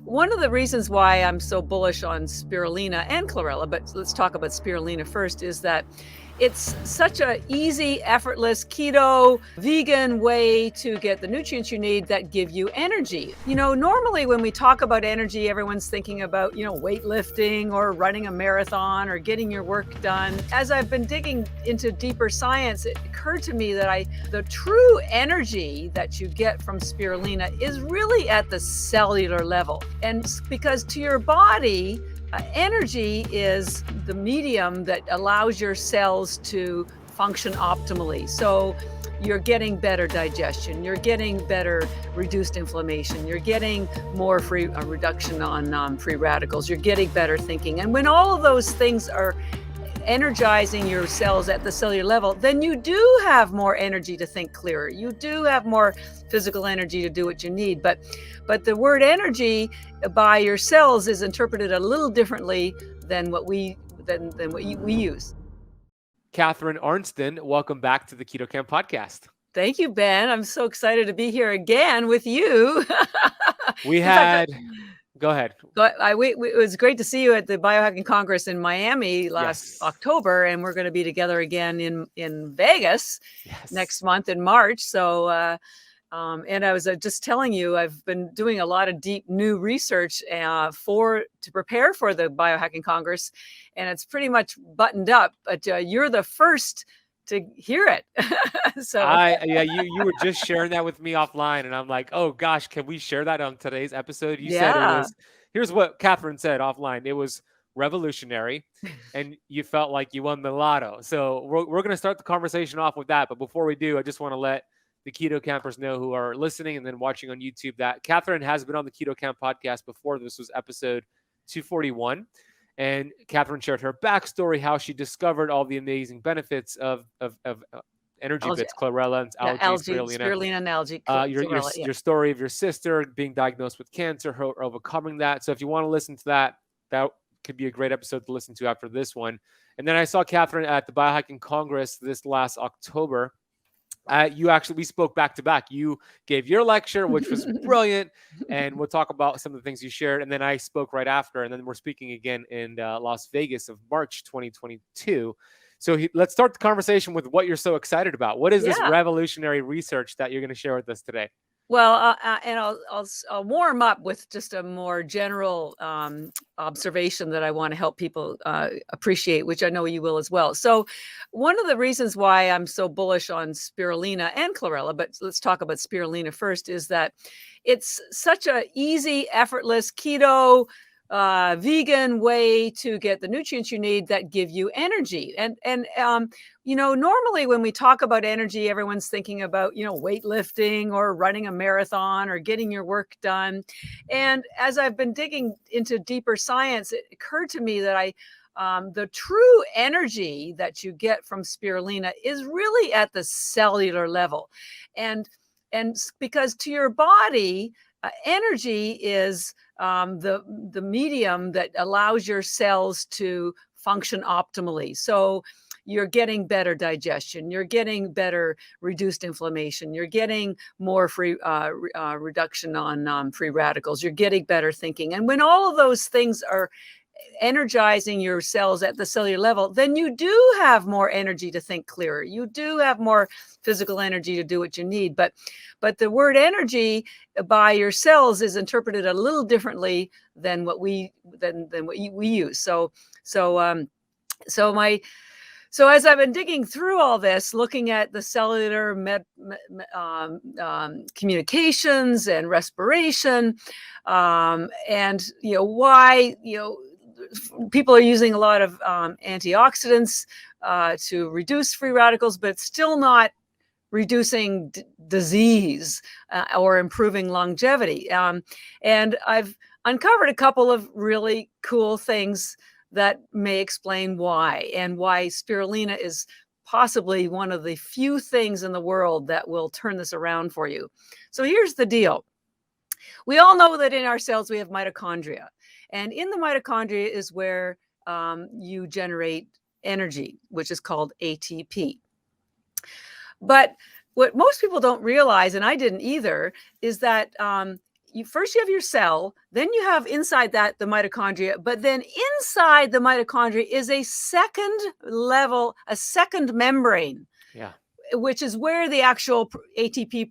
One of the reasons why I'm so bullish on spirulina and chlorella, but let's talk about spirulina first, is that it's such a easy, effortless, keto, vegan way to get the nutrients you need that give you energy. Normally when we talk about energy, everyone's thinking about, weightlifting or running a marathon or getting your work done. As I've been digging into deeper science, it occurred to me that the true energy that you get from spirulina is really at the cellular level. And because to your body, energy is the medium that allows your cells to function optimally. So you're getting better digestion, you're getting better reduced inflammation, you're getting more reduction on free radicals, you're getting better thinking. And when all of those things are energizing your cells at the cellular level, then you do have more energy to think clearer. You do have more physical energy to do what you need. But the word energy by your cells is interpreted a little differently than what we use. Catharine Arnston, welcome back to the Keto Camp podcast. Thank you, Ben. I'm so excited to be here again with you. Go ahead. It was great to see you at the Biohacking Congress in Miami last October, and we're going to be together again in Vegas next month in March. So, and I was just telling you, I've been doing a lot of deep new research to prepare for the Biohacking Congress, and it's pretty much buttoned up. But you're the first to hear it. You were just sharing that with me offline, and I'm like, oh gosh, can we share that on today's episode? You said it was. Here's what Catharine said offline. It was revolutionary, and you felt like you won the lotto. So we're going to start the conversation off with that. But before we do, I just want to let the Keto Campers know who are listening and then watching on YouTube that Catharine has been on the Keto Camp podcast before. This was episode 241. And Catharine shared her backstory, how she discovered all the amazing benefits of energy bits, chlorella and algae, spirulina and algae. Your story of your sister being diagnosed with cancer, her overcoming that. So if you want to listen to that, that could be a great episode to listen to after this one. And then I saw Catharine at the Biohacking Congress this last October. We spoke back to back. You gave your lecture, which was brilliant, and we'll talk about some of the things you shared. And then I spoke right after, and then we're speaking again in Las Vegas of March 2022. So let's start the conversation with what you're so excited about. What is this revolutionary research that you're going to share with us today? Well, and I'll warm up with just a more general observation that I want to help people appreciate, which I know you will as well. So one of the reasons why I'm so bullish on spirulina and chlorella, but let's talk about spirulina first, is that it's such a easy, effortless, keto, vegan way to get the nutrients you need that give you energy. And normally when we talk about energy, everyone's thinking about, weightlifting or running a marathon or getting your work done. And as I've been digging into deeper science, it occurred to me that the true energy that you get from spirulina is really at the cellular level. And because to your body, energy is the medium that allows your cells to function optimally. So you're getting better digestion, you're getting better reduced inflammation, you're getting more reduction on free radicals, you're getting better thinking. And when all of those things are energizing your cells at the cellular level, then you do have more energy to think clearer. You do have more physical energy to do what you need. But the word energy by your cells is interpreted a little differently than what we use. So as I've been digging through all this, looking at the cellular communications and respiration, and why people are using a lot of antioxidants to reduce free radicals, but still not reducing disease or improving longevity. And I've uncovered a couple of really cool things that may explain why, and why spirulina is possibly one of the few things in the world that will turn this around for you. So here's the deal. We all know that in our cells we have mitochondria. And in the mitochondria is where you generate energy, which is called ATP. But what most people don't realize, and I didn't either, is that first you have your cell, then you have inside that the mitochondria, but then inside the mitochondria is a second level, a second membrane. Yeah. Which is where the actual ATP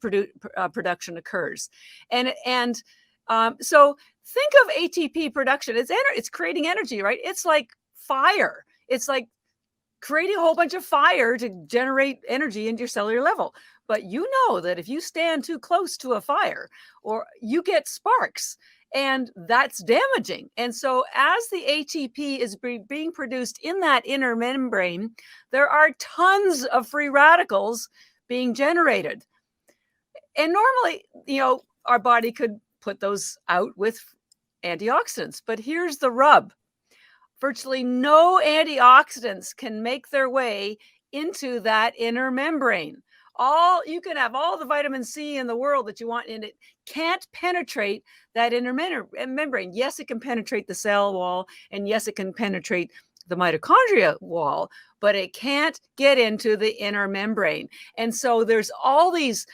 production occurs. So think of ATP production. It's creating energy, right? It's like fire. It's like creating a whole bunch of fire to generate energy into your cellular level. But you know that if you stand too close to a fire, or you get sparks, and that's damaging. And so as the ATP is being produced in that inner membrane, there are tons of free radicals being generated. And normally, our body could put those out with antioxidants. But here's the rub. Virtually no antioxidants can make their way into that inner membrane. You can have all the vitamin C in the world that you want, and it can't penetrate that inner membrane. Yes, it can penetrate the cell wall, and yes, it can penetrate the mitochondria wall, but it can't get into the inner membrane. And so there's all these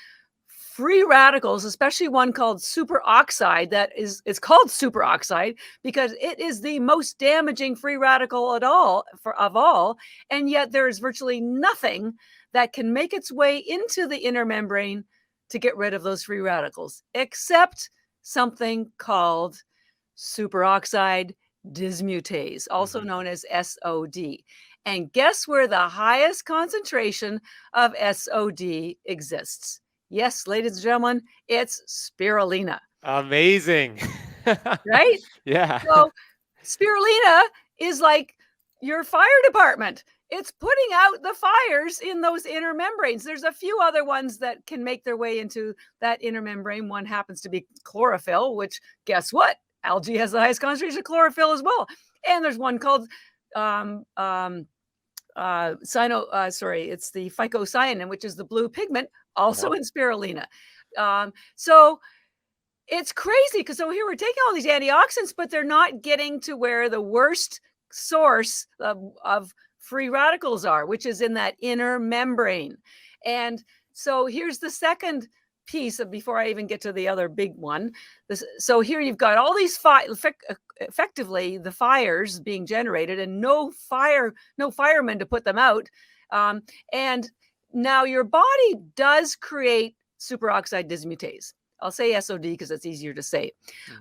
free radicals, especially one called superoxide. It's called superoxide because it is the most damaging free radical of all. And yet there is virtually nothing that can make its way into the inner membrane to get rid of those free radicals, except something called superoxide dismutase, also known as S.O.D. And guess where the highest concentration of S.O.D exists? Yes, ladies and gentlemen, it's spirulina. Amazing. Right? Yeah. So spirulina is like your fire department. It's putting out the fires in those inner membranes. There's a few other ones that can make their way into that inner membrane. One happens to be chlorophyll, which, guess what? Algae has the highest concentration of chlorophyll as well. And there's one called it's the phycocyanin, which is the blue pigment, also in spirulina. So it's crazy because here we're taking all these antioxidants, but they're not getting to where the worst source of free radicals are, which is in that inner membrane. And so here's the second piece before I even get to the other big one. So here you've got all these effectively the fires being generated, and no firemen to put them out. And now your body does create superoxide dismutase. I'll say S.O.D because it's easier to say.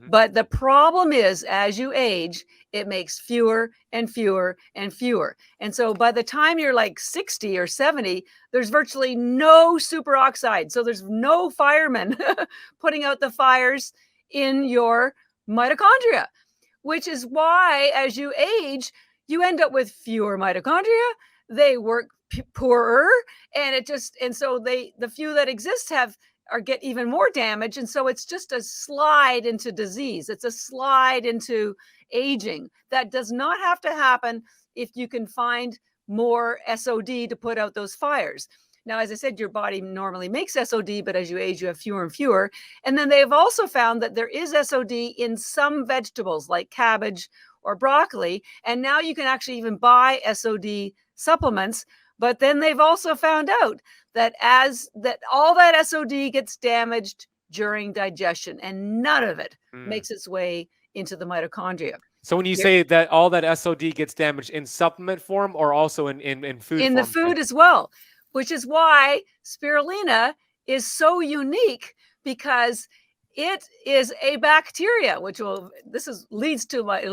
But the problem is, as you age, it makes fewer and fewer and fewer. And so by the time you're like 60 or 70, there's virtually no superoxide. So there's no firemen putting out the fires in your mitochondria, which is why as you age, you end up with fewer mitochondria. They work poorer, and so the few that exist get even more damage. And so it's just a slide into disease. It's a slide into aging that does not have to happen if you can find more S.O.D to put out those fires. Now, as I said, your body normally makes S.O.D, but as you age, you have fewer and fewer. And then they've also found that there is S.O.D in some vegetables like cabbage or broccoli. And now you can actually even buy S.O.D supplements. But then they've also found out that all that S.O.D gets damaged during digestion, and none of it makes its way into the mitochondria. So when you say that all that S.O.D gets damaged in supplement form, or also in food in form? The food as well, which is why spirulina is so unique, because it is a bacteria, it'll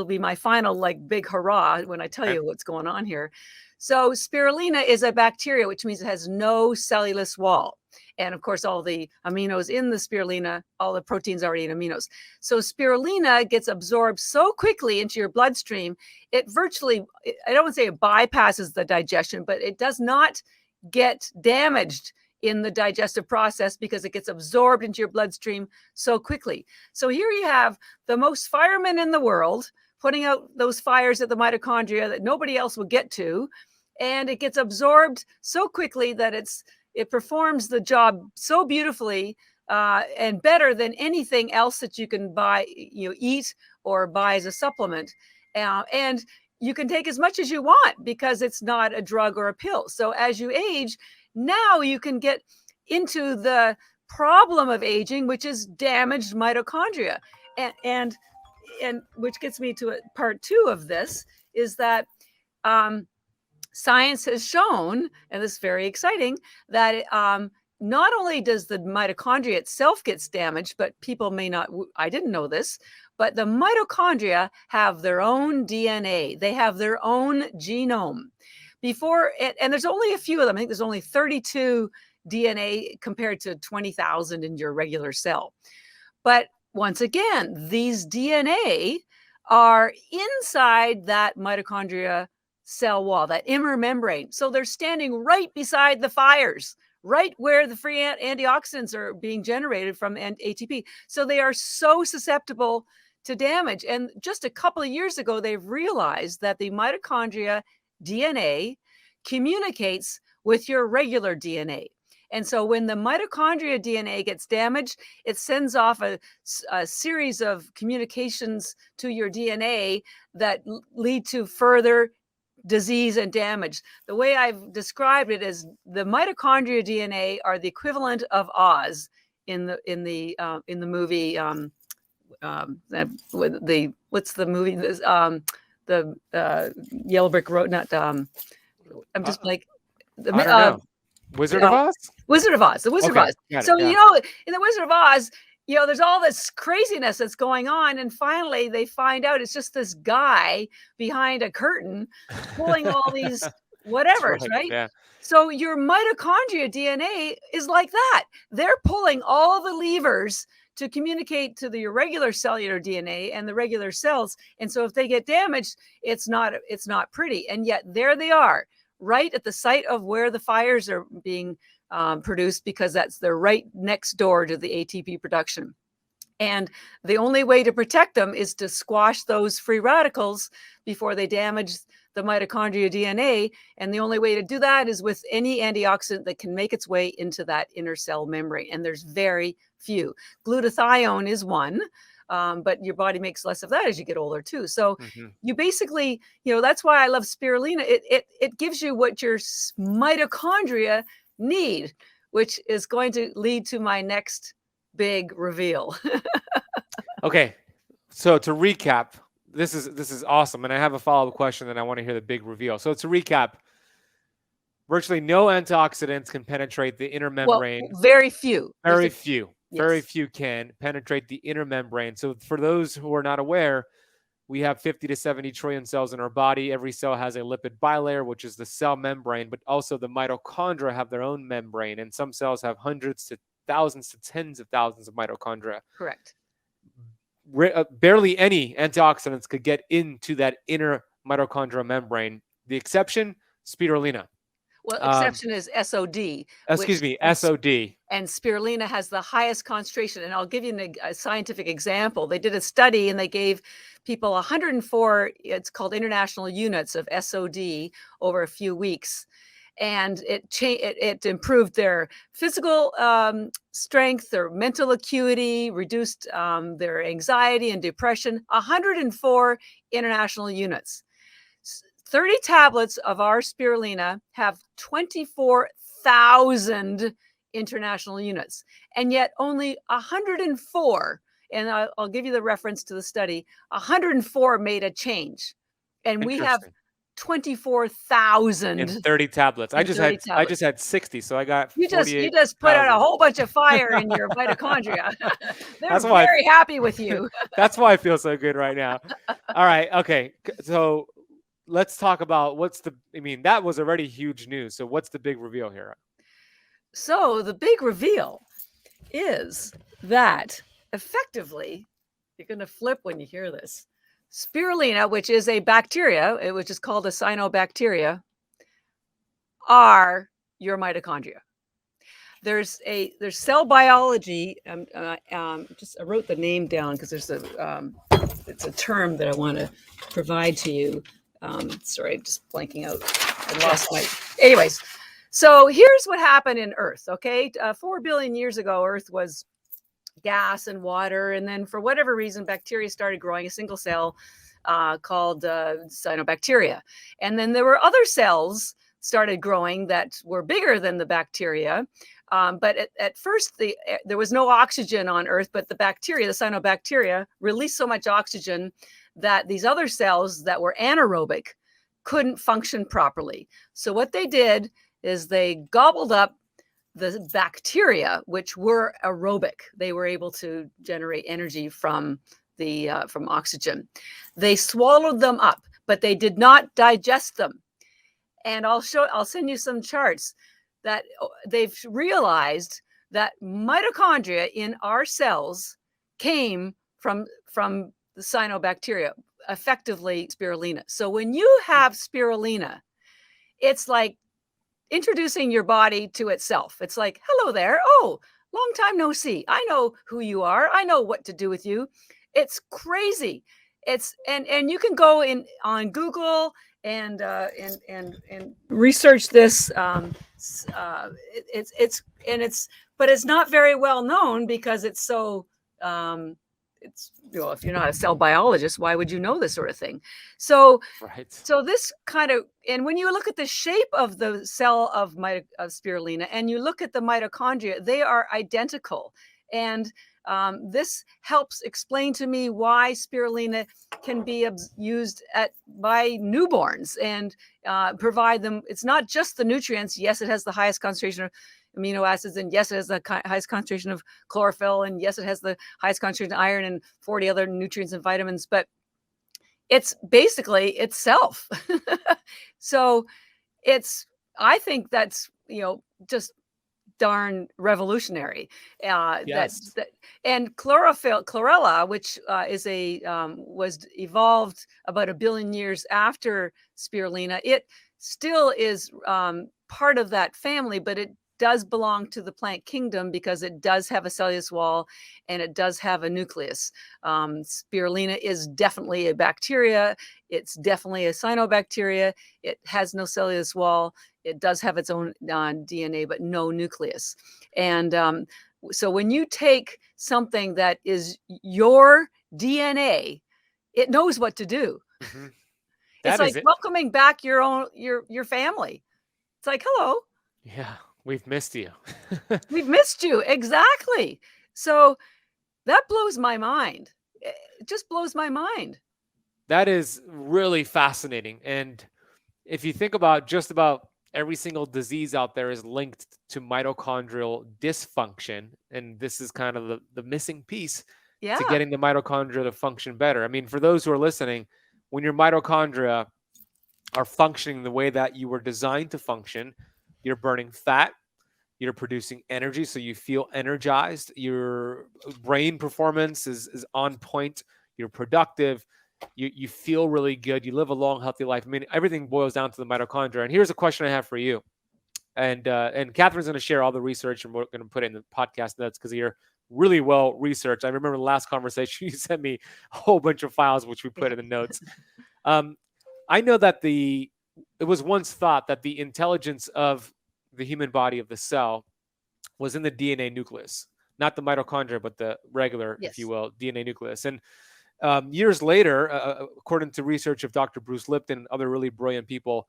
be my final big hurrah when I tell you what's going on here. So spirulina is a bacteria, which means it has no cellulose wall. And of course, all the aminos in the spirulina, all the proteins already in aminos. So spirulina gets absorbed so quickly into your bloodstream, it virtually, I don't want to say it bypasses the digestion, but it does not get damaged in the digestive process because it gets absorbed into your bloodstream so quickly. So here you have the most firemen in the world putting out those fires at the mitochondria that nobody else will get to. And it gets absorbed so quickly that it performs the job so beautifully and better than anything else that you can buy, eat or buy as a supplement. And you can take as much as you want because it's not a drug or a pill. So as you age, now you can get into the problem of aging, which is damaged mitochondria. And which gets me to part 2 of this, is that science has shown, and this is very exciting, that not only does the mitochondria itself gets damaged, but people may not, I didn't know this, but the mitochondria have their own DNA. They have their own genome. And there's only a few of them. I think there's only 32 DNA compared to 20,000 in your regular cell. But once again, these DNA are inside that mitochondria cell wall, that inner membrane. So they're standing right beside the fires, right where the free antioxidants are being generated from ATP. So they are so susceptible to damage. And just a couple of years ago, they've realized that the mitochondria DNA communicates with your regular DNA. And so when the mitochondria DNA gets damaged, it sends off a series of communications to your DNA that lead to further disease and damage. The way I've described it is the mitochondria DNA are the equivalent of Oz in the movie. What's the movie? The Yellow Brick Road. Not. I'm just like. I don't know. Wizard of Oz? Wizard of Oz. The Wizard of Oz. So, in the Wizard of Oz, there's all this craziness that's going on. And finally, they find out it's just this guy behind a curtain pulling all these whatevers, right? Yeah. So your mitochondria DNA is like that. They're pulling all the levers to communicate to the irregular cellular DNA and the regular cells. And so if they get damaged, it's not pretty. And yet there they are, right at the site of where the fires are being produced, because they're right next door to the ATP production. And the only way to protect them is to squash those free radicals before they damage the mitochondria DNA. And the only way to do that is with any antioxidant that can make its way into that inner cell membrane. And there's very few. Glutathione is one. But your body makes less of that as you get older too. So you basically, that's why I love spirulina. It gives you what your mitochondria need, which is going to lead to my next big reveal. Okay. So to recap, this is awesome. And I have a follow-up question that I want to hear the big reveal. So to recap, virtually no antioxidants can penetrate the inner membrane. Well, very few. Very few. Yes. Very few can penetrate the inner membrane. So for those who are not aware, we have 50 to 70 trillion cells in our body. Every cell has a lipid bilayer, which is the cell membrane, but also the mitochondria have their own membrane. And some cells have hundreds to thousands to tens of thousands of mitochondria. Correct. Barely any antioxidants could get into that inner mitochondria membrane. The exception, spirulina. Well, exception is S.O.D. Excuse me, S.O.D. And spirulina has the highest concentration. And I'll give you a scientific example. They did a study and they gave people 104, it's called international units of S.O.D. over a few weeks. And it improved their physical strength, their mental acuity, reduced their anxiety and depression. 104 international units. 30 tablets of our spirulina have 24,000 international units, and yet only 104, and I'll give you the reference to the study, 104 made a change. And we have 24,000 in 30 tablets. I just had 60, so I got 48. You just put out a whole bunch of fire in your mitochondria. They're very happy with you. That's why I feel so good right now. All right, okay. So let's talk about that was already huge news. So what's the big reveal here? So the big reveal is that effectively, you're going to flip when you hear this. Spirulina, which is a bacteria, which is called a cyanobacteria, are your mitochondria. There's cell biology. I wrote the name down because it's a term that I want to provide to you. Sorry, I'm just blanking out. I lost my. Anyways, so here's what happened in Earth. Okay, 4 billion years ago, Earth was gas and water, and then for whatever reason, bacteria started growing a single cell called cyanobacteria, and then there were other cells started growing that were bigger than the bacteria. But at first, there was no oxygen on Earth, but the bacteria, the cyanobacteria, released so much oxygen that these other cells that were anaerobic couldn't function properly. So what they did is they gobbled up the bacteria, which were aerobic. They were able to generate energy from oxygen. They swallowed them up, but they did not digest them. And I'll send you some charts that they've realized that mitochondria in our cells came from the cyanobacteria, effectively spirulina. So when you have spirulina, it's like introducing your body to itself. It's like, hello there. Oh, long time no see. I know who you are. I know what to do with you. It's crazy. It's and you can go on Google and research this. But it's not very well known because it's so it's, if you're not a cell biologist, why would you know this sort of thing? So Right. So this kind of, and when you look at the shape of the cell of spirulina and you look at the mitochondria, they are identical. And this helps explain to me why spirulina can be used by newborns and provide them. It's not just the nutrients. Yes, it has the highest concentration of amino acids, and yes, it has the highest concentration of chlorophyll, and yes, it has the highest concentration of iron and 40 other nutrients and vitamins, but it's basically itself. So I think that's, just darn revolutionary. Yes. And chlorella, which was evolved about 1 billion years after spirulina, it still is part of that family, but it does belong to the plant kingdom because it does have a cellulose wall and it does have a nucleus. Spirulina is definitely a bacteria. It's definitely a cyanobacteria. It has no cellulose wall. It does have its own DNA, but no nucleus. And so when you take something that is your DNA, it knows what to do. Mm-hmm. It's like welcoming back your family. It's like, hello. Yeah, we've missed you. We've missed you. Exactly. So that blows my mind. It just blows my mind. That is really fascinating. And if you think about just about every single disease out there is linked to mitochondrial dysfunction. And this is kind of the missing piece to getting the mitochondria to function better. I mean, for those who are listening, when your mitochondria are functioning the way that you were designed to function, you're burning fat, you're producing energy, so you feel energized, your brain performance is on point, you're productive, you feel really good, you live a long, healthy life. I mean, everything boils down to the mitochondria. And here's a question I have for you. And Catherine's going to share all the research, and we're going to put it in the podcast notes because you're really well researched. I remember the last conversation you sent me a whole bunch of files, which we put in the notes. I know that it was once thought that the intelligence of the human body, of the cell, was in the DNA nucleus, not the mitochondria, but the regular, if you will, DNA nucleus. And years later, according to research of Dr. Bruce Lipton and other really brilliant people,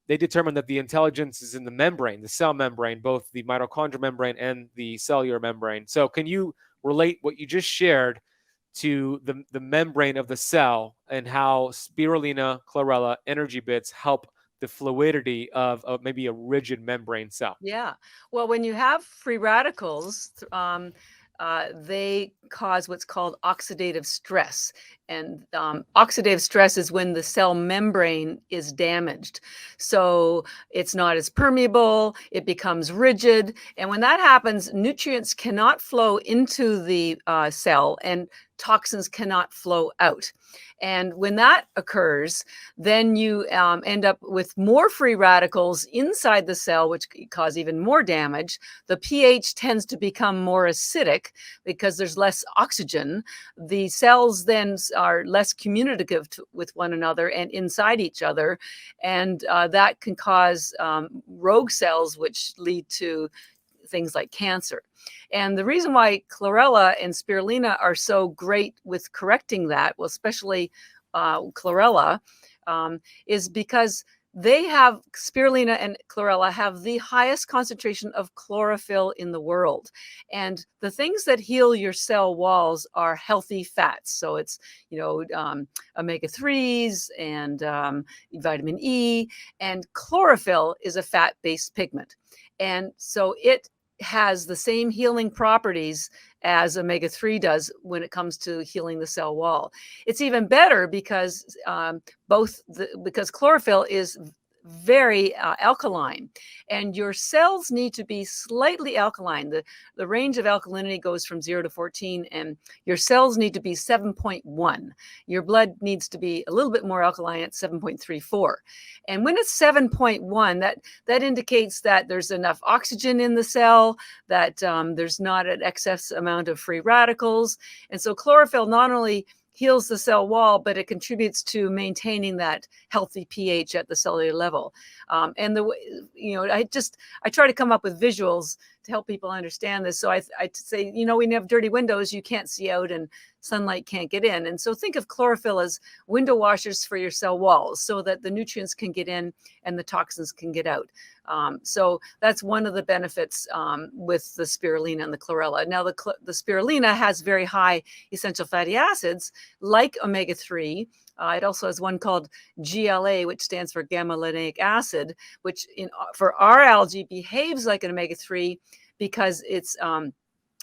they determined that the intelligence is in the membrane, the cell membrane, both the mitochondrial membrane and the cellular membrane. So can you relate what you just shared to the membrane of the cell and how Spirulina Chlorella energy bits help the fluidity of maybe a rigid membrane cell? Yeah. Well, when you have free radicals, they cause what's called oxidative stress. And oxidative stress is when the cell membrane is damaged. So it's not as permeable, it becomes rigid. And when that happens, nutrients cannot flow into the cell and toxins cannot flow out. And when that occurs, then you end up with more free radicals inside the cell, which cause even more damage. The pH tends to become more acidic because there's less oxygen. The cells then are less communicative with one another and inside each other. And that can cause rogue cells, which lead to things like cancer. And the reason why chlorella and spirulina are so great with correcting that, well, especially chlorella, is because they have, spirulina and chlorella have the highest concentration of chlorophyll in the world. And the things that heal your cell walls are healthy fats. So it's, omega-3s and vitamin E, and chlorophyll is a fat-based pigment. And so it has the same healing properties as omega-3 does when it comes to healing the cell wall. It's even better because because chlorophyll is very alkaline, and your cells need to be slightly alkaline. The range of alkalinity goes from 0 to 14, and your cells need to be 7.1. Your blood needs to be a little bit more alkaline at 7.34. And when it's 7.1, that indicates that there's enough oxygen in the cell, that there's not an excess amount of free radicals. And so chlorophyll not only heals the cell wall, but it contributes to maintaining that healthy pH at the cellular level. And I try to come up with visuals to help people understand this. So I say, when you have dirty windows, you can't see out and sunlight can't get in. And so think of chlorophyll as window washers for your cell walls so that the nutrients can get in and the toxins can get out. So that's one of the benefits with the spirulina and the chlorella. Now, the spirulina has very high essential fatty acids like omega-3. It also has one called GLA, which stands for gamma-linolenic acid, which for our algae behaves like an omega-3 because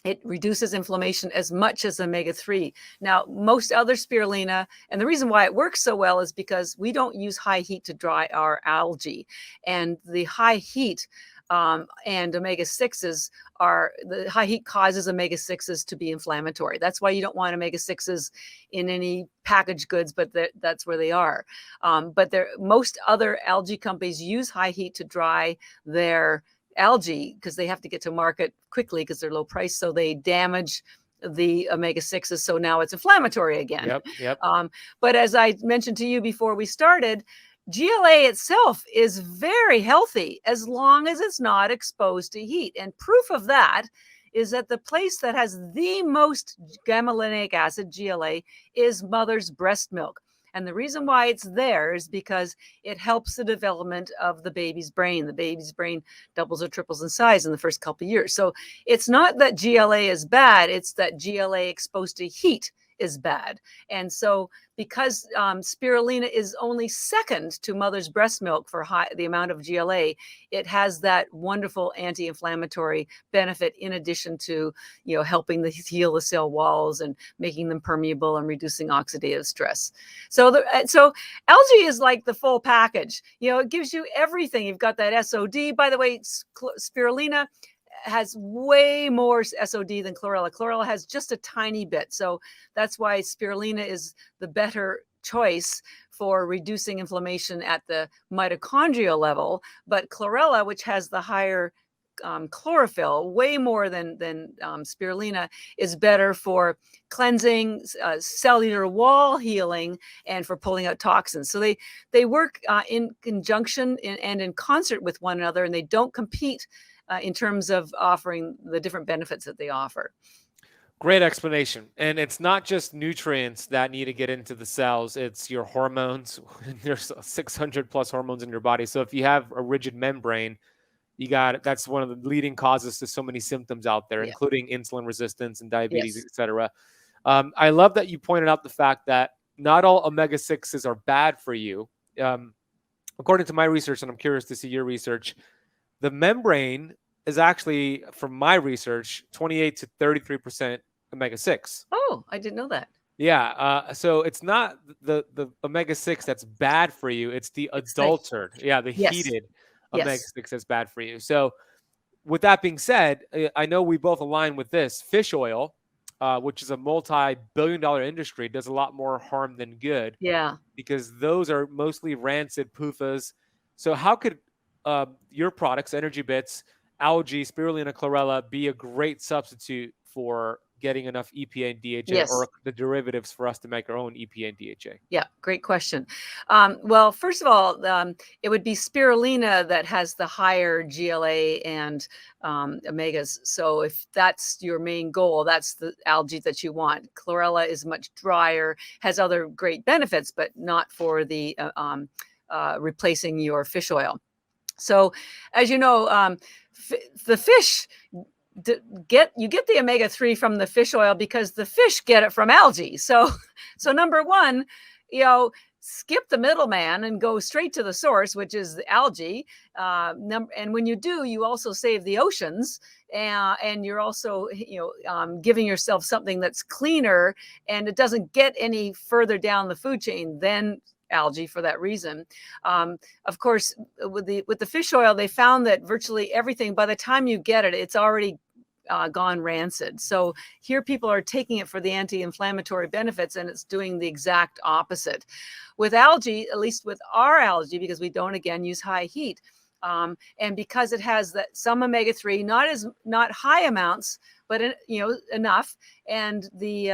it reduces inflammation as much as omega-3. Now, most other spirulina, and the reason why it works so well is because we don't use high heat to dry our algae. And the high heat and omega-6s the high heat causes omega-6s to be inflammatory. That's why you don't want omega-6s in any packaged goods, but that's where they are. But most other algae companies use high heat to dry their algae because they have to get to market quickly because they're low price. So they damage the omega-6s. So now it's inflammatory again. Yep. But as I mentioned to you before we started, GLA itself is very healthy as long as it's not exposed to heat. And proof of that is that the place that has the most gamma-linolenic acid, GLA, is mother's breast milk. And the reason why it's there is because it helps the development of the baby's brain. The baby's brain doubles or triples in size in the first couple of years. So it's not that GLA is bad, it's that GLA exposed to heat is bad. And so because spirulina is only second to mother's breast milk for the amount of GLA, it has that wonderful anti-inflammatory benefit in addition to helping to heal the cell walls and making them permeable and reducing oxidative stress. So algae is like the full package. It gives you everything. You've got that S.O.D. By the way, spirulina has way more S.O.D than chlorella. Chlorella has just a tiny bit. So that's why spirulina is the better choice for reducing inflammation at the mitochondrial level. But chlorella, which has the higher chlorophyll, way more than spirulina, is better for cleansing, cellular wall healing, and for pulling out toxins. So they work in conjunction and in concert with one another, and they don't compete in terms of offering the different benefits that they offer. Great explanation. And it's not just nutrients that need to get into the cells, it's your hormones. There's 600 plus hormones in your body. So if you have a rigid membrane, that's one of the leading causes to so many symptoms out there, including insulin resistance and diabetes, etc. I love that you pointed out the fact that not all omega-6s are bad for you. According to my research, and I'm curious to see your research, the membrane is actually, from my research, 28 to 33% omega-6. Oh, I didn't know that. Yeah. So it's not the omega-6 that's bad for you. It's the adulterated. The heated omega-6 that's bad for you. So with that being said, I know we both align with this. Fish oil, which is a multi-billion-dollar industry, does a lot more harm than good. Yeah. Because those are mostly rancid PUFAs. So how could your products, Energy Bits, algae, spirulina, chlorella, be a great substitute for getting enough EPA and DHA, or the derivatives for us to make our own EPA and DHA? Yeah, great question. Well, first of all, it would be spirulina that has the higher GLA and omegas. So if that's your main goal, that's the algae that you want. Chlorella is much drier, has other great benefits, but not for the replacing your fish oil. So, as you know, the fish get the omega-3 from the fish oil because the fish get it from algae. So number one, skip the middleman and go straight to the source, which is the algae. And when you do, you also save the oceans, and you're also, giving yourself something that's cleaner, and it doesn't get any further down the food chain than algae for that reason. Of course, with the fish oil, they found that virtually everything, by the time you get it, it's already gone rancid. So here people are taking it for the anti-inflammatory benefits, and it's doing the exact opposite. With algae, at least with our algae, because we don't, again, use high heat, and because it has some omega-3, not high amounts, but enough, and the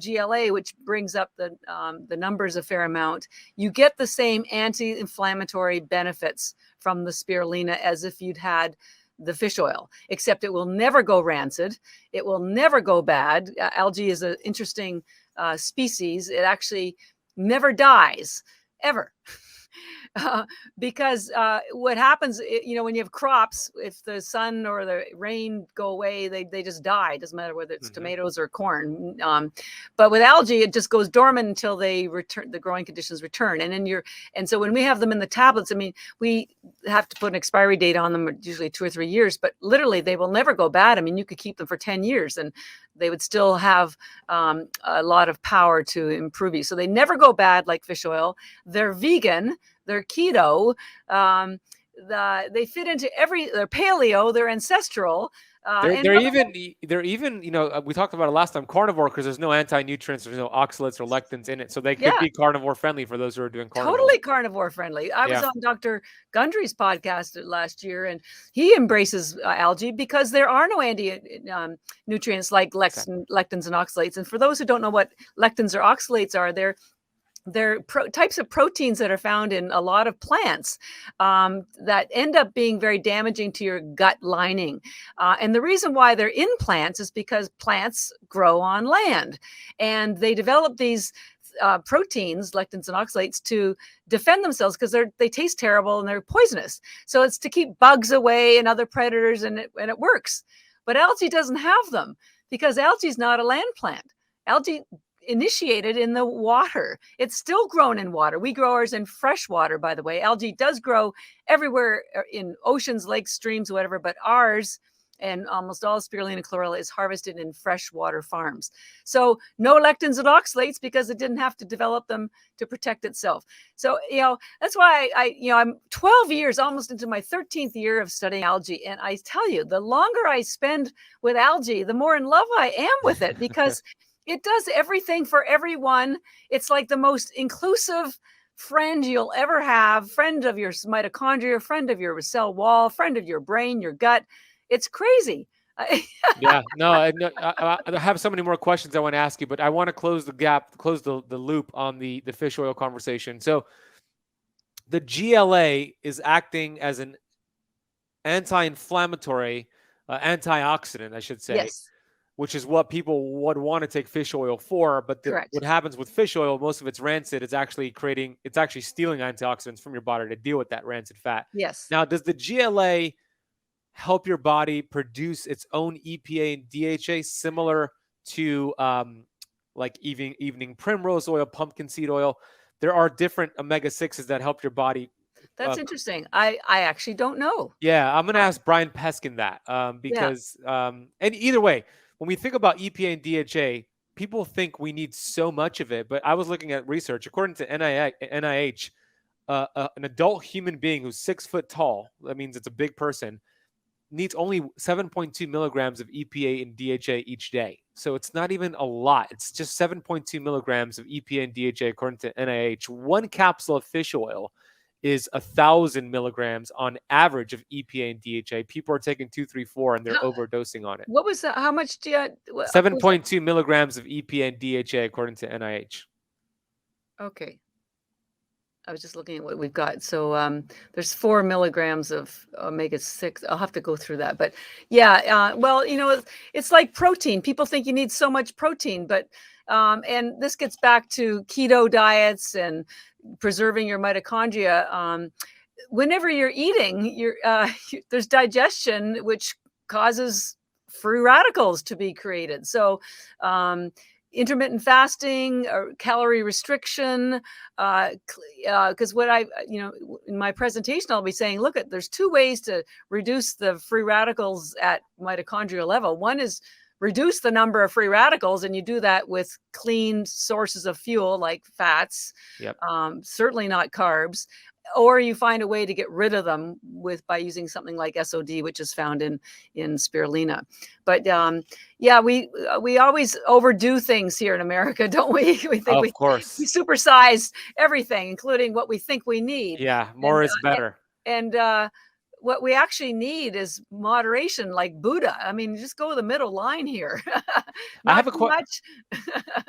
GLA, which brings up the numbers a fair amount, you get the same anti-inflammatory benefits from the spirulina as if you'd had the fish oil, except it will never go rancid. It will never go bad. Algae is an interesting species. It actually never dies, ever. Because what happens, when you have crops, if the sun or the rain go away, they just die. It doesn't matter whether it's tomatoes or corn. But with algae, it just goes dormant until they return, the growing conditions return. And so when we have them in the tablets, I mean, we have to put an expiry date on them, usually 2 or 3 years, but literally they will never go bad. I mean, you could keep them for 10 years and they would still have a lot of power to improve you. So they never go bad like fish oil. They're vegan. They're keto. They fit into they're paleo. They're ancestral. They're even, we talked about it last time, carnivore, because there's no anti-nutrients, there's no oxalates or lectins in it. So they could be carnivore friendly for those who are doing carnivore. Totally carnivore friendly. I was on Dr. Gundry's podcast last year, and he embraces algae because there are no nutrients like lectins and oxalates. And for those who don't know what lectins or oxalates are, they're types of proteins that are found in a lot of plants that end up being very damaging to your gut lining. And the reason why they're in plants is because plants grow on land, and they develop these proteins, lectins and oxalates, to defend themselves because they taste terrible and they're poisonous. So it's to keep bugs away and other predators, and it works. But algae doesn't have them because algae is not a land plant. Algae initiated in the water. It's still grown in water. We grow ours in fresh water, by the way. Algae does grow everywhere in oceans, lakes, streams, whatever, but ours and almost all Spirulina Chlorella is harvested in freshwater farms. So no lectins and oxalates because it didn't have to develop them to protect itself. So, that's why I'm 12 years, almost into my 13th year of studying algae. And I tell you, the longer I spend with algae, the more in love I am with it, because it does everything for everyone. It's like the most inclusive friend you'll ever have, friend of your mitochondria, friend of your cell wall, friend of your brain, your gut. It's crazy. I have so many more questions I want to ask you, but I want to close the loop on the fish oil conversation. So the GLA is acting as an anti-inflammatory, antioxidant, I should say. Yes. Which is what people would want to take fish oil for. But what happens with fish oil, most of it's rancid. It's actually stealing antioxidants from your body to deal with that rancid fat. Yes. Now, does the GLA help your body produce its own EPA and DHA, similar to like evening primrose oil, pumpkin seed oil? There are different omega-6s that help your body. That's interesting. I actually don't know. Yeah, I'm going to ask Brian Peskin that because, and either way, when we think about EPA and DHA, people think we need so much of it. But I was looking at research. According to NIH, an adult human being who's 6 foot tall, that means it's a big person, needs only 7.2 milligrams of EPA and DHA each day. So it's not even a lot. It's just 7.2 milligrams of EPA and DHA according to NIH. One capsule of fish oil is 1,000 milligrams on average of EPA and DHA. People are taking 2, 3, 4, and they're overdosing on it. What was that? How much do you? 7.2 milligrams of EPA and DHA according to NIH. Okay. I was just looking at what we've got. So there's 4 milligrams of omega-6. I'll have to go through that. But well, it's like protein. People think you need so much protein, but and this gets back to keto diets and preserving your mitochondria. Whenever you're eating, there's digestion, which causes free radicals to be created. So intermittent fasting or calorie restriction, because what in my presentation, I'll be saying, look, there's two ways to reduce the free radicals at mitochondrial level. One is reduce the number of free radicals, and you do that with clean sources of fuel like fats, certainly not carbs, or you find a way to get rid of them by using something like S.O.D, which is found in spirulina. But we always overdo things here in America, don't we? We think we supersize everything, including what we think we need. Yeah, more is better. And what we actually need is moderation, like Buddha. I mean, just go the middle line here. I have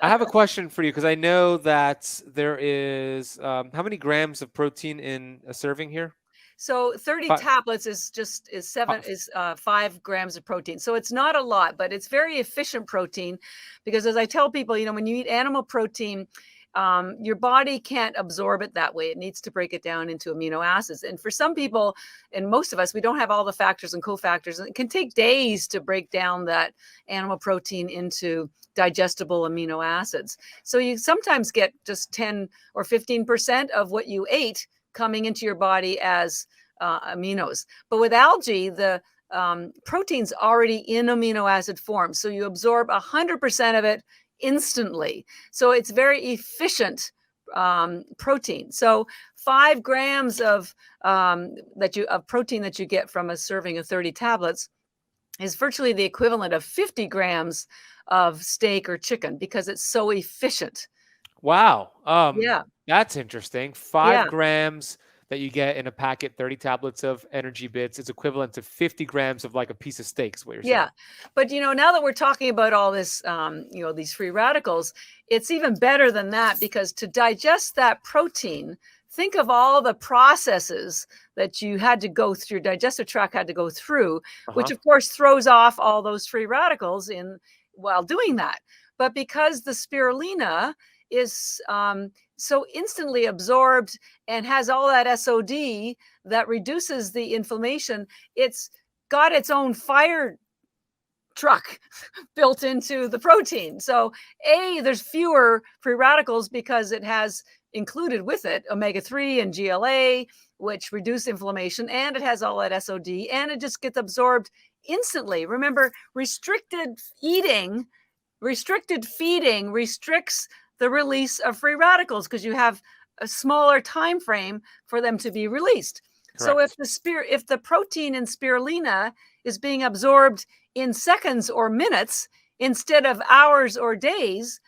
I have a question for you, because I know that there is how many grams of protein in a serving here? So 30 tablets is 5 grams of protein. So it's not a lot, but it's very efficient protein, because as I tell people, when you eat animal protein, your body can't absorb it that way. It needs to break it down into amino acids. And for some people, and most of us, we don't have all the factors and cofactors. And it can take days to break down that animal protein into digestible amino acids. So you sometimes get just 10 or 15% of what you ate coming into your body as aminos. But with algae, the protein's already in amino acid form. So you absorb 100% of it instantly. So it's very efficient protein. So 5 grams of protein that you get from a serving of 30 tablets is virtually the equivalent of 50 grams of steak or chicken, because it's so efficient. Wow. That's interesting. 5 grams that you get in a packet, 30 tablets of energy bits, is equivalent to 50 grams of like a piece of steak, is what you're saying. Yeah. But, now that we're talking about all this, these free radicals, it's even better than that, because to digest that protein, think of all the processes that you had to go through, your digestive tract had to go through, which of course throws off all those free radicals while doing that. But because the spirulina is so instantly absorbed and has all that S.O.D that reduces the inflammation, it's got its own fire truck built into the protein. So there's fewer free radicals because it has included with it omega-3 and GLA, which reduce inflammation, and it has all that S.O.D, and it just gets absorbed instantly. Remember, restricted feeding restricts the release of free radicals, because you have a smaller time frame for them to be released. Correct. So if the protein in spirulina is being absorbed in seconds or minutes instead of hours or days,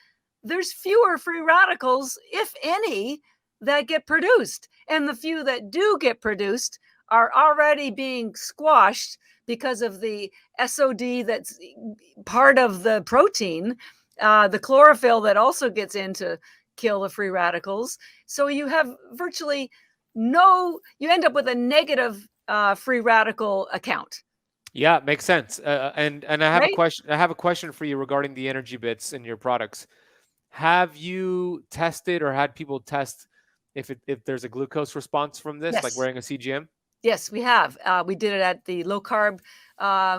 there's fewer free radicals, if any, that get produced. And the few that do get produced are already being squashed because of the S.O.D that's part of the protein, the chlorophyll that also gets in to kill the free radicals. So you have virtually you end up with a negative free radical account. Yeah, makes sense. And I have a question. I have a question for you regarding the energy bits in your products. Have you tested or had people test if there's a glucose response from this, like wearing a CGM? Yes, we have. We did it at the low carb.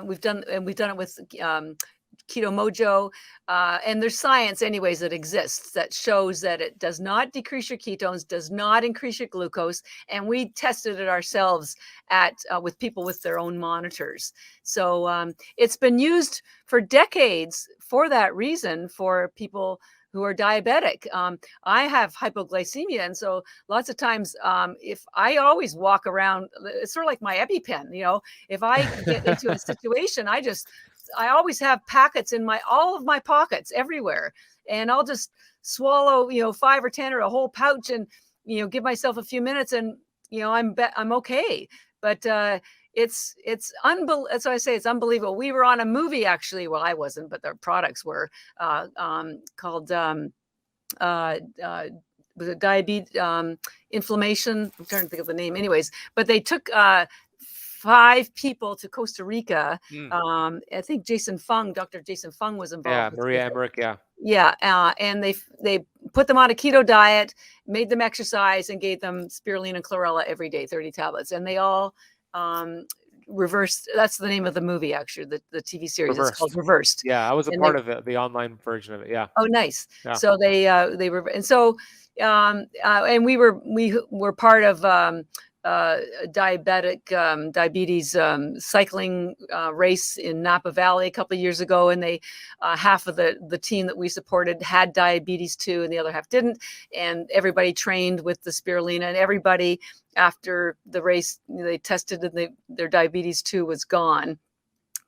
We've done it with Keto Mojo, and there's science anyways that exists that shows that it does not decrease your ketones, does not increase your glucose, and we tested it ourselves with people with their own monitors. So it's been used for decades for that reason, for people who are diabetic. I have hypoglycemia, and so lots of times, if I always walk around, it's sort of like my EpiPen. If I get into a situation, I always have packets in all of my pockets everywhere, and I'll just swallow 5 or 10 or a whole pouch, and give myself a few minutes, and I'm okay. But it's unbelievable. That's why I say it's unbelievable. We were on a movie, actually. Well, I wasn't, but their products were called was it diabetes, inflammation? I'm trying to think of the name. Anyways, but they took 5 people to Costa Rica. I think Dr. Jason Fung was involved. Yeah, Maria Emmerich. Yeah. Yeah, and they put them on a keto diet, made them exercise, and gave them Spirulina Chlorella every day, 30 tablets. And they all reversed. That's the name of the movie, actually, the TV series. It's called Reversed. Reversed. Yeah, I was a And part of it, the online version of it. Yeah. oh, nice. Yeah. So they were, and so and we were part of diabetes cycling race in Napa Valley a couple of years ago, and they half of the team that we supported had diabetes too, and the other half didn't. And everybody trained with the spirulina, and everybody after the race they tested, and their diabetes too was gone.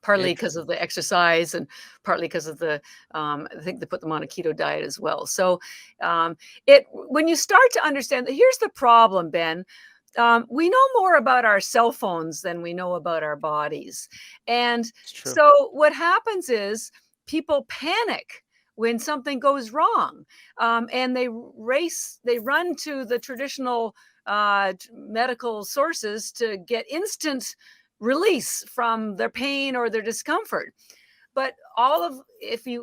Partly because of the exercise and partly because of the, I think they put them on a keto diet as well. So when you start to understand that, here's the problem, Ben. We know more about our cell phones than we know about our bodies. And so what happens is people panic when something goes wrong, and they run to the traditional medical sources to get instant release from their pain or their discomfort. But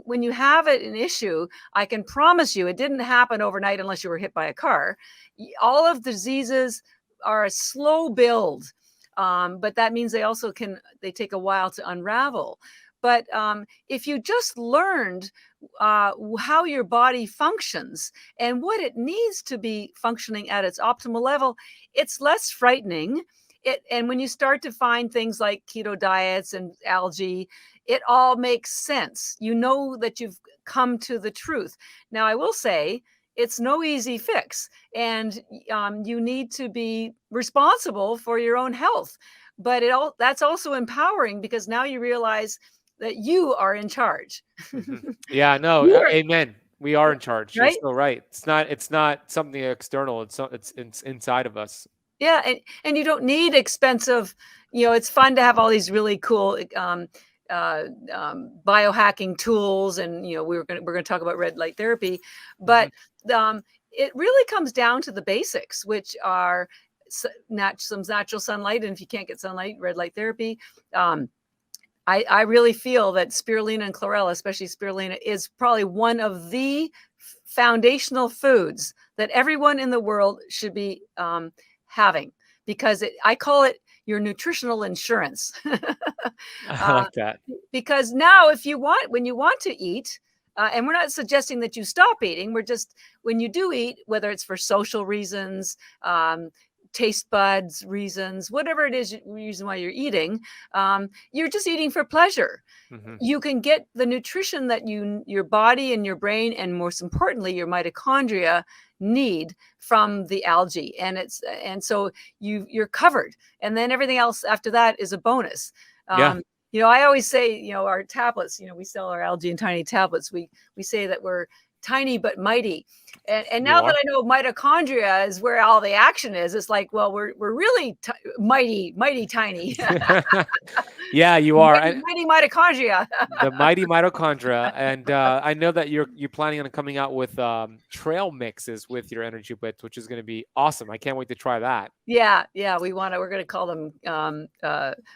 when you have an issue, I can promise you it didn't happen overnight unless you were hit by a car. All of the diseases are a slow build, but that means they take a while to unravel. But if you just learned how your body functions and what it needs to be functioning at its optimal level, it's less frightening. And when you start to find things like keto diets and algae, it all makes sense. You know that you've come to the truth. Now, I will say it's no easy fix, and you need to be responsible for your own health. But that's also empowering, because now you realize that you are in charge. Yeah, no, amen. We are in charge. Right? You're still right. It's not something external. It's inside of us. Yeah, and you don't need expensive, it's fun to have all these really cool biohacking tools, and we're going to talk about red light therapy, but it really comes down to the basics, which are some natural sunlight, and if you can't get sunlight, red light therapy. I really feel that spirulina and chlorella, especially spirulina, is probably one of the foundational foods that everyone in the world should be having, because I call it your nutritional insurance. I like that. Because now when you want to eat, and we're not suggesting that you stop eating, we're just, when you do eat, whether it's for social reasons, taste buds reasons, whatever it is, reason why you're eating, you're just eating for pleasure. You can get the nutrition that your body and your brain, and most importantly, your mitochondria need from the algae, and so you're covered, and then everything else after that is a bonus. I always say, our tablets, we sell our algae in tiny tablets. We say that we're tiny but mighty, and now that I know mitochondria is where all the action is, it's like, well, we're really mighty tiny. Yeah, you are. Mighty mitochondria. The mighty mitochondria. And I know that you're planning on coming out with trail mixes with your energy bits, which is going to be awesome. I can't wait to try that. Yeah, we're going to call them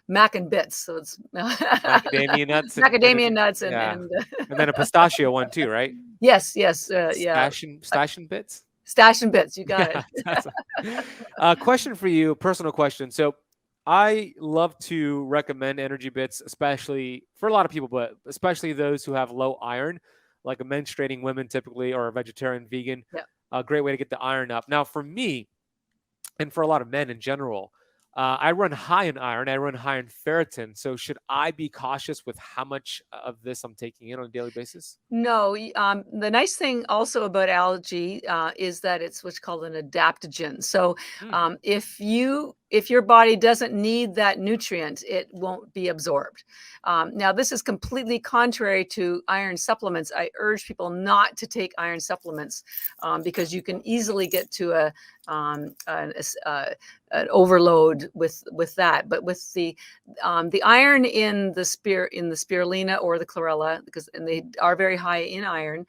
mac and bits. So it's macadamia nuts. Macadamia nuts and then a pistachio one too, right? Yes. Yeah. Stash and bits. Stash and bits. You got it. Question for you, personal question. So I love to recommend energy bits, especially for a lot of people, but especially those who have low iron, like menstruating women typically, or a vegetarian, vegan. Yeah. A great way to get the iron up. Now, for me, and for a lot of men in general, I run high in iron. I run high in ferritin. So should I be cautious with how much of this I'm taking in on a daily basis? No. The nice thing also about algae is that it's what's called an adaptogen. So if your body doesn't need that nutrient, it won't be absorbed. Now, this is completely contrary to iron supplements. I urge people not to take iron supplements because you can easily get to an overload with that. But with the iron in the spirulina or the chlorella, and they are very high in iron,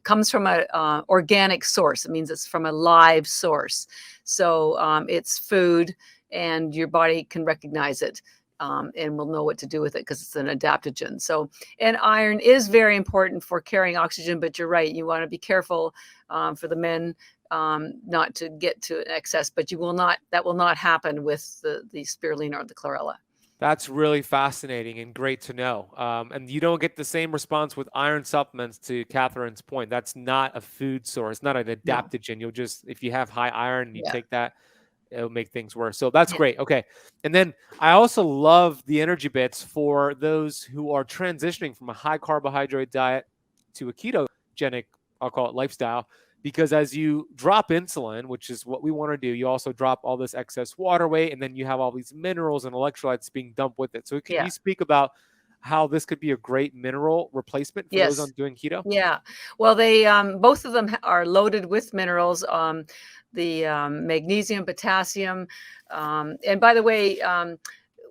comes from a organic source. It means it's from a live source. So it's food, and your body can recognize it. and we'll know what to do with it because it's an adaptogen. So, and iron is very important for carrying oxygen, but you're right. You want to be careful for the men not to get to excess, but that will not happen with the spirulina or the chlorella. That's really fascinating and great to know. And you don't get the same response with iron supplements, to Catherine's point. That's not a food source, not an adaptogen. No. You'll just, if you have high iron and you Yeah. take that, it'll make things worse. So that's Yeah. great. Okay. And then I also love the energy bits for those who are transitioning from a high carbohydrate diet to a ketogenic, I'll call it, lifestyle. Because as you drop insulin, which is what we want to do, you also drop all this excess water weight, and then you have all these minerals and electrolytes being dumped with it. So can Yeah. you speak about how this could be a great mineral replacement for those on doing keto? Yeah. Well, they both of them are loaded with minerals. The magnesium, potassium, and by the way,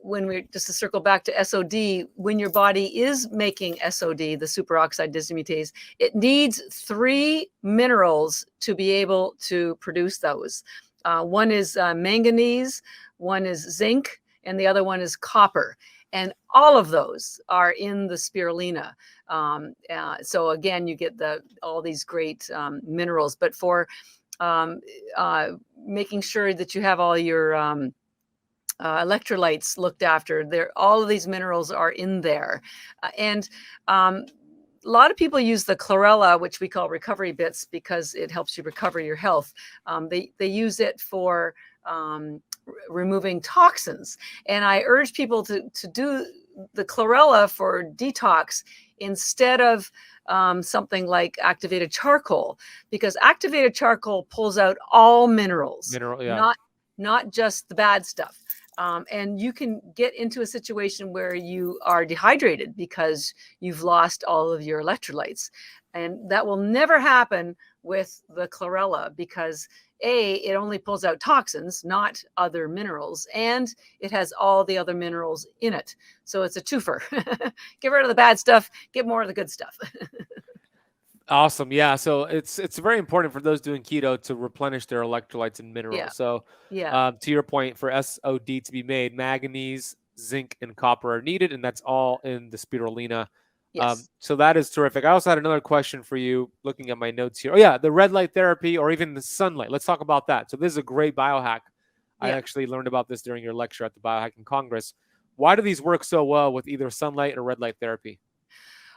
when we just to circle back to S.O.D, when your body is making S.O.D, the superoxide dismutase, it needs 3 minerals to be able to produce those. One is manganese, one is zinc, and the other one is copper. And all of those are in the spirulina. So again, you get all these great minerals. But for making sure that you have all your electrolytes looked after, all of these minerals are in there. And a lot of people use the chlorella, which we call recovery bits, because it helps you recover your health. They use it for removing toxins. And I urge people to do the chlorella for detox instead of something like activated charcoal, because activated charcoal pulls out all minerals, not just the bad stuff. And you can get into a situation where you are dehydrated because you've lost all of your electrolytes. And that will never happen with the chlorella because it only pulls out toxins, not other minerals, and it has all the other minerals in it. So it's a twofer. Get rid of the bad stuff, get more of the good stuff. Awesome. Yeah. So it's very important for those doing keto to replenish their electrolytes and minerals. Yeah. So to your point, for S.O.D to be made, manganese, zinc, and copper are needed, and that's all in the spirulina. Yes. So that is terrific. I also had another question for you, looking at my notes here. Oh yeah, the red light therapy or even the sunlight. Let's talk about that. So this is a great biohack. I actually learned about this during your lecture at the Biohacking Congress. Why do these work so well with either sunlight or red light therapy?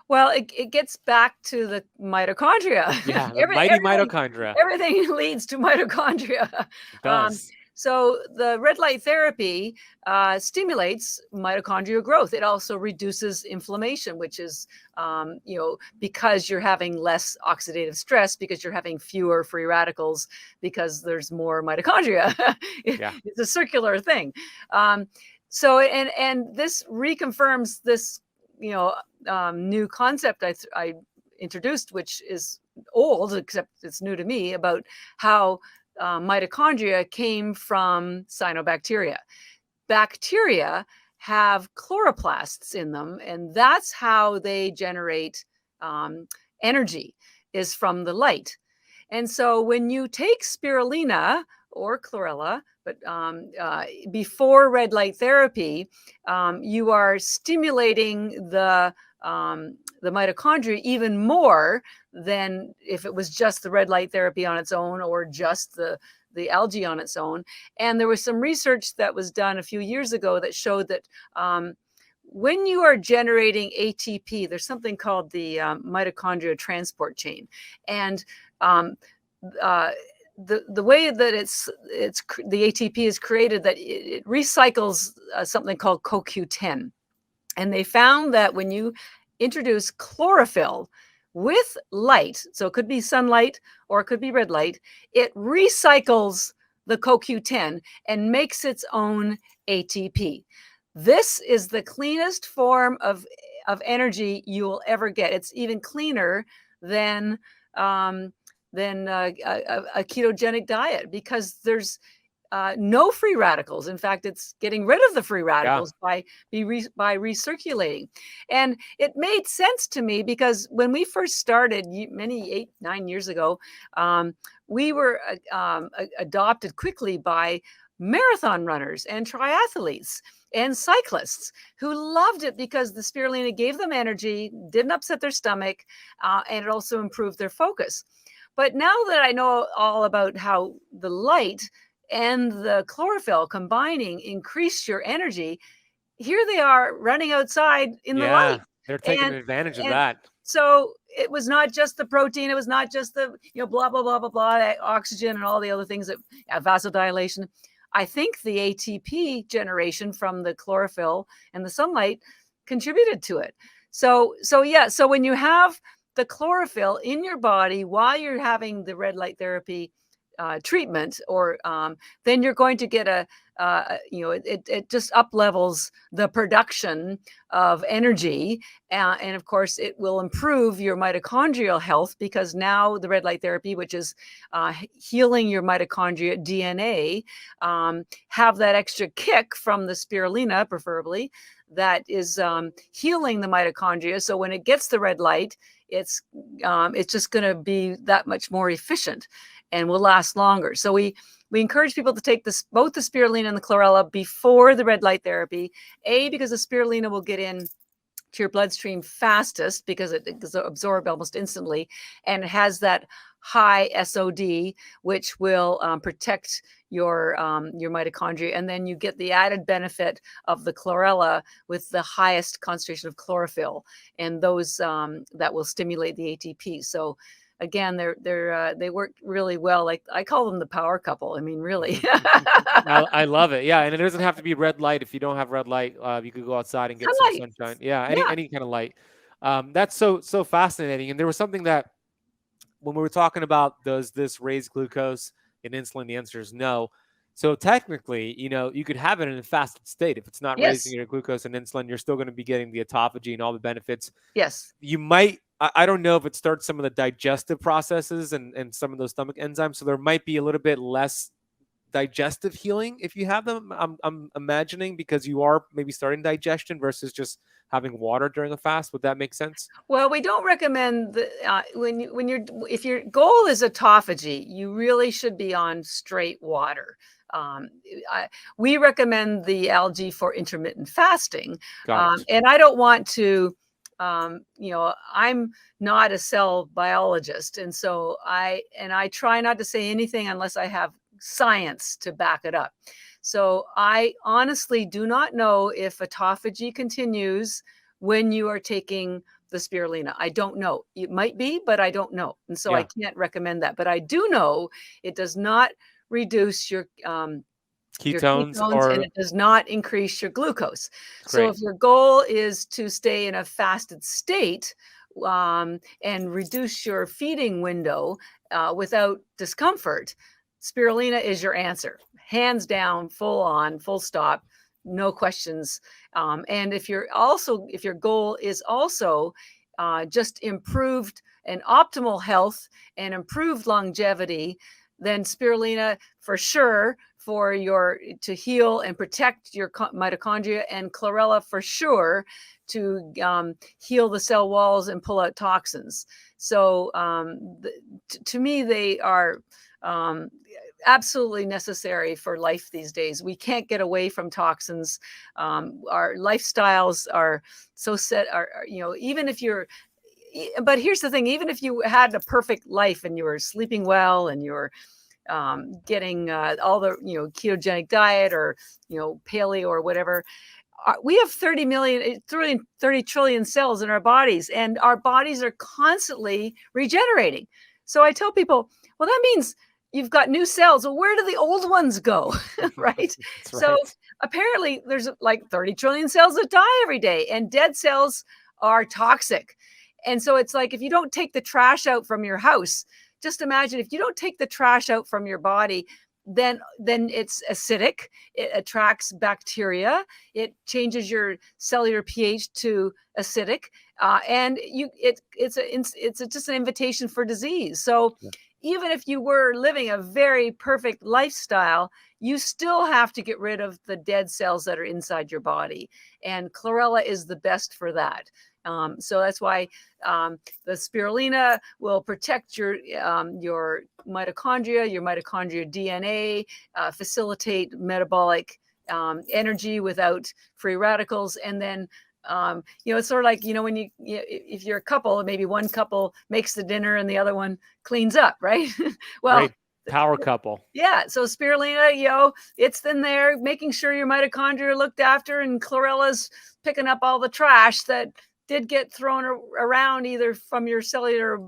Well, it gets back to the mitochondria. Yeah, the mighty mitochondria. Everything leads to mitochondria. It does. So the red light therapy stimulates mitochondrial growth. It also reduces inflammation, which is, because you're having less oxidative stress, because you're having fewer free radicals, because there's more mitochondria. It's a circular thing. So this reconfirms this, new concept I introduced, which is old, except it's new to me, about how mitochondria came from cyanobacteria. Bacteria have chloroplasts in them, and that's how they generate energy, is from the light. And so when you take spirulina or chlorella, but before red light therapy, you are stimulating the mitochondria even more than if it was just the red light therapy on its own or just the algae on its own. And there was some research that was done a few years ago that showed that when you are generating ATP, there's something called the mitochondria transport chain. And the way that the ATP is created, that it recycles something called CoQ10. And they found that when you introduce chlorophyll with light, so it could be sunlight or it could be red light, it recycles the CoQ10 and makes its own ATP. This is the cleanest form of energy you will ever get. It's even cleaner than a ketogenic diet, because there's no free radicals. In fact, it's getting rid of the free radicals by recirculating. And it made sense to me because when we first started, 8-9 years ago, we were adopted quickly by marathon runners and triathletes and cyclists who loved it because the spirulina gave them energy, didn't upset their stomach, and it also improved their focus. But now that I know all about how the light and the chlorophyll combining increase your energy, here they are running outside in the light. They're taking And advantage of and that. so it was not just the protein, it was not just the, blah, blah, blah, blah, blah, that oxygen and all the other things that vasodilation. I think the ATP generation from the chlorophyll and the sunlight contributed to it. So when you have the chlorophyll in your body while you're having the red light therapy treatment, or then you're going to get it just up levels the production of energy, and of course it will improve your mitochondrial health, because now the red light therapy, which is healing your mitochondria DNA, have that extra kick from the spirulina, preferably, that is healing the mitochondria. So when it gets the red light, it's just going to be that much more efficient and will last longer. So we encourage people to take both the spirulina and the chlorella before the red light therapy, because the spirulina will get in to your bloodstream fastest because it is absorbed almost instantly, and it has that high S.O.D, which will protect your mitochondria, and then you get the added benefit of the chlorella with the highest concentration of chlorophyll, and those that will stimulate the ATP. So again, they work really well. Like, I call them the power couple. I mean, really. I love it. Yeah, and it doesn't have to be red light. If you don't have red light, you could go outside and get Sunlight. some sunshine. Yeah, any kind of light. That's so fascinating. And there was something that, when we were talking about, does this raise glucose and insulin? The answer is no. So technically, you could have it in a fasted state. If it's not raising your glucose and insulin, you're still going to be getting the autophagy and all the benefits. Yes. You might, I don't know if it starts some of the digestive processes and some of those stomach enzymes. So there might be a little bit less digestive healing if you have them. I'm imagining, because you are maybe starting digestion versus just having water during a fast. Would that make sense? Well, we don't recommend if your goal is autophagy, you really should be on straight water. We recommend the algae for intermittent fasting, and I don't want to. I'm not a cell biologist, and so I try not to say anything unless I have science to back it up. So I honestly do not know if autophagy continues when you are taking the spirulina. I don't know. It might be, but I don't know. And so I can't recommend that. But I do know it does not reduce your ketones, and it does not increase your glucose. So if your goal is to stay in a fasted state and reduce your feeding window without discomfort, spirulina is your answer. Hands down, full on, full stop, no questions. And if your goal is also just improved and optimal health and improved longevity, then spirulina for sure to heal and protect your mitochondria, and chlorella for sure to heal the cell walls and pull out toxins. So to me, they are absolutely necessary for life these days. We can't get away from toxins. Our lifestyles are so set, even if you're, but here's the thing, even if you had a perfect life and you were sleeping well and you're getting all the, ketogenic diet or, paleo or whatever, we have 30 trillion cells in our bodies, and our bodies are constantly regenerating. So I tell people, well, that means you've got new cells. Well, where do the old ones go? Right? So apparently there's like 30 trillion cells that die every day, and dead cells are toxic. And so it's like, if you don't take the trash out from your house, just imagine if you don't take the trash out from your body, then it's acidic. It attracts bacteria. It changes your cellular pH to acidic, and it's just an invitation for disease. So even if you were living a very perfect lifestyle, you still have to get rid of the dead cells that are inside your body, and chlorella is the best for that. So that's why the spirulina will protect your mitochondria, DNA, facilitate metabolic energy without free radicals. And then, it's sort of like, when if you're a couple, maybe one couple makes the dinner and the other one cleans up, right? Well, great power couple. Yeah. So spirulina, it's in there making sure your mitochondria are looked after, and chlorella's picking up all the trash that did get thrown around either from your cellular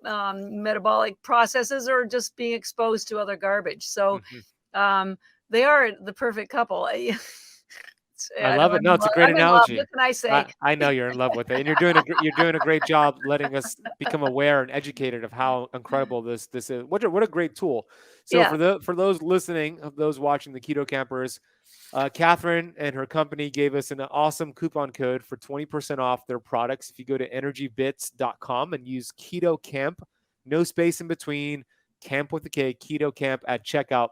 metabolic processes or just being exposed to other garbage. So they are the perfect couple. I love it. No, it's a great analogy. What can I say? I know you're in love with it, and you're doing a great job letting us become aware and educated of how incredible this is. What a great tool. So for those listening, of those watching, the Keto Campers, Catherine and her company gave us an awesome coupon code for 20% off their products. If you go to energybits.com and use Keto Camp, no space in between, camp with a K, Keto Camp at checkout,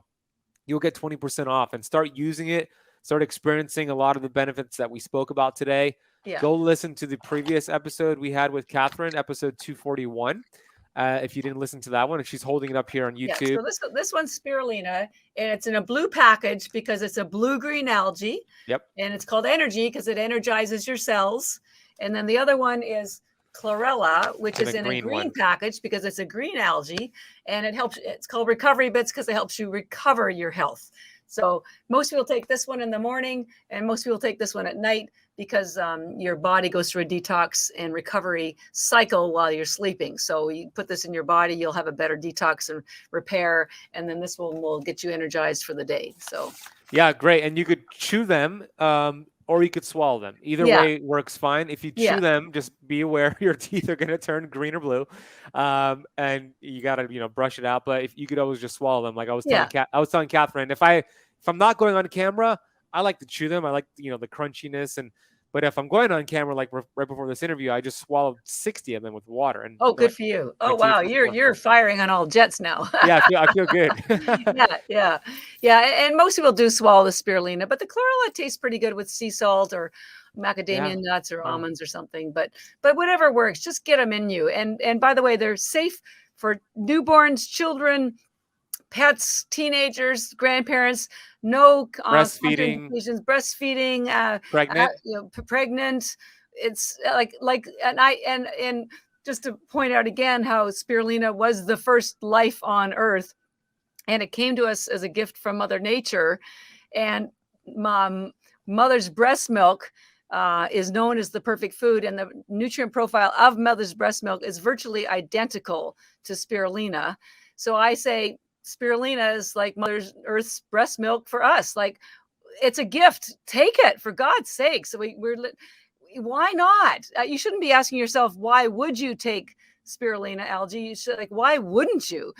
you'll get 20% off and start using it. Start experiencing a lot of the benefits that we spoke about today. Yeah. Go listen to the previous episode we had with Catherine, episode 241. If you didn't listen to that one, and she's holding it up here on YouTube. Yeah, so this one's spirulina, and it's in a blue package because it's a blue-green algae. Yep. And it's called Energy because it energizes your cells. And then the other one is Chlorella, which is in a green package because it's a green algae, and it's called Recovery Bits because it helps you recover your health. So most people take this one in the morning, and most people take this one at night because your body goes through a detox and recovery cycle while you're sleeping. So you put this in your body, you'll have a better detox and repair, and then this one will get you energized for the day. So yeah, great. And you could chew them, or you could swallow them. Either way works fine. If you chew them, just be aware your teeth are going to turn green or blue, and you got to brush it out. But if you could always just swallow them, like I was telling Catherine, if I'm not going on camera, I like to chew them. I like the crunchiness, but if I'm going on camera, like right before this interview, I just swallowed 60 of them with water. And good for you. Oh wow, you're firing on all jets now. Yeah, I feel good. yeah. And most people do swallow the spirulina, but the chlorella tastes pretty good with sea salt or macadamia nuts or almonds or something. But whatever works, just get them in you. And by the way, they're safe for newborns, children, pets, teenagers, grandparents. No breastfeeding, pregnant. It's and just to point out again how spirulina was the first life on Earth, and it came to us as a gift from Mother Nature. And mother's breast milk is known as the perfect food, and the nutrient profile of mother's breast milk is virtually identical to spirulina. So I say spirulina is like Mother Earth's breast milk for us. Like, it's a gift. Take it, for God's sake. So why not? You shouldn't be asking yourself, why would you take spirulina algae? You should why wouldn't you?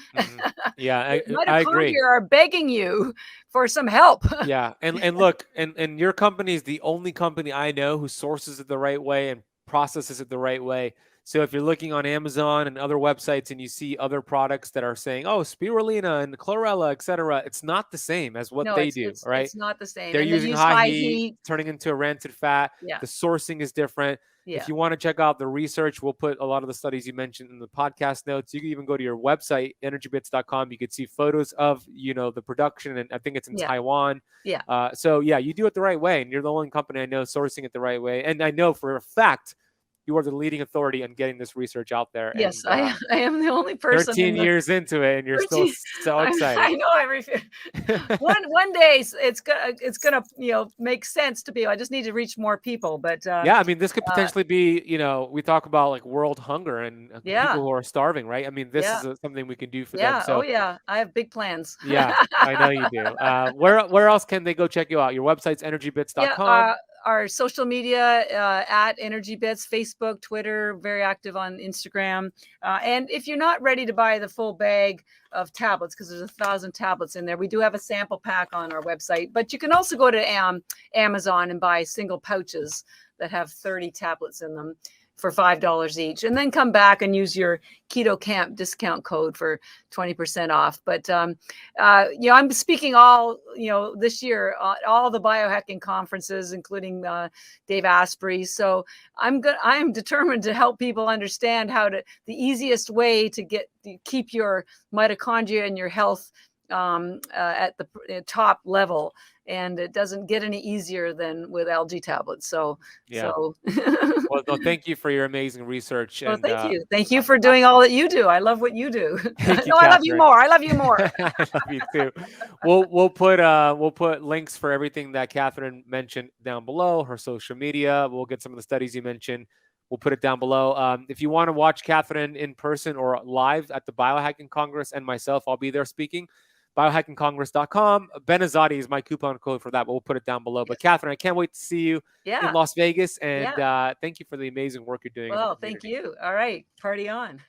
Yeah, I agree. Mitochondria are begging you for some help. Yeah, and look, and your company is the only company I know who sources it the right way and processes it the right way. So if you're looking on Amazon and other websites and you see other products that are saying, oh, spirulina and chlorella, et cetera, it's not the same as what they do, right? It's not the same. They're using high heat, turning into a rancid fat. Yeah. The sourcing is different. Yeah. If you want to check out the research, we'll put a lot of the studies you mentioned in the podcast notes. You can even go to your website, energybits.com. You can see photos of, the production, and I think it's in Taiwan. Yeah. So you do it the right way, and you're the only company I know sourcing it the right way. And I know for a fact you are the leading authority on getting this research out there. Yes, and, I am the only person. 13 years into it, and you're still so excited. I know. One day it's gonna make sense to be. I just need to reach more people. But yeah, I mean, this could potentially be. We talk about like world hunger and people who are starving, right? I mean, this is something we can do for them. So, I have big plans. Yeah, I know you do. Where else can they go check you out? Your website's energybits.com. Our social media at EnergyBits, Facebook, Twitter, very active on Instagram. And if you're not ready to buy the full bag of tablets, because there's 1,000 tablets in there, we do have a sample pack on our website. But you can also go to Amazon and buy single pouches that have 30 tablets in them for $5 each, and then come back and use your Keto Camp discount code for 20% off. But I'm speaking all this year at all the biohacking conferences, including Dave Asprey. So I'm determined to help people understand the easiest way to keep your mitochondria and your health at the top level, and it doesn't get any easier than with algae tablets. So well, no, thank you for your amazing research. Well, And thank you for doing all that you do. I love what you do. thank you, No, I love you Catharine. more. I love you more. I love you too. We'll put links for everything that Catharine mentioned down below, her social media. We'll get some of the studies you mentioned. We'll put it down below. If you want to watch Catharine in person or live at the Biohacking Congress and myself, I'll be there speaking. Biohackingcongress.com. Benazati is my coupon code for that, but we'll put it down below. But Catharine, I can't wait to see you in Las Vegas. And thank you for the amazing work you're doing. Well, thank you. All right. Party on.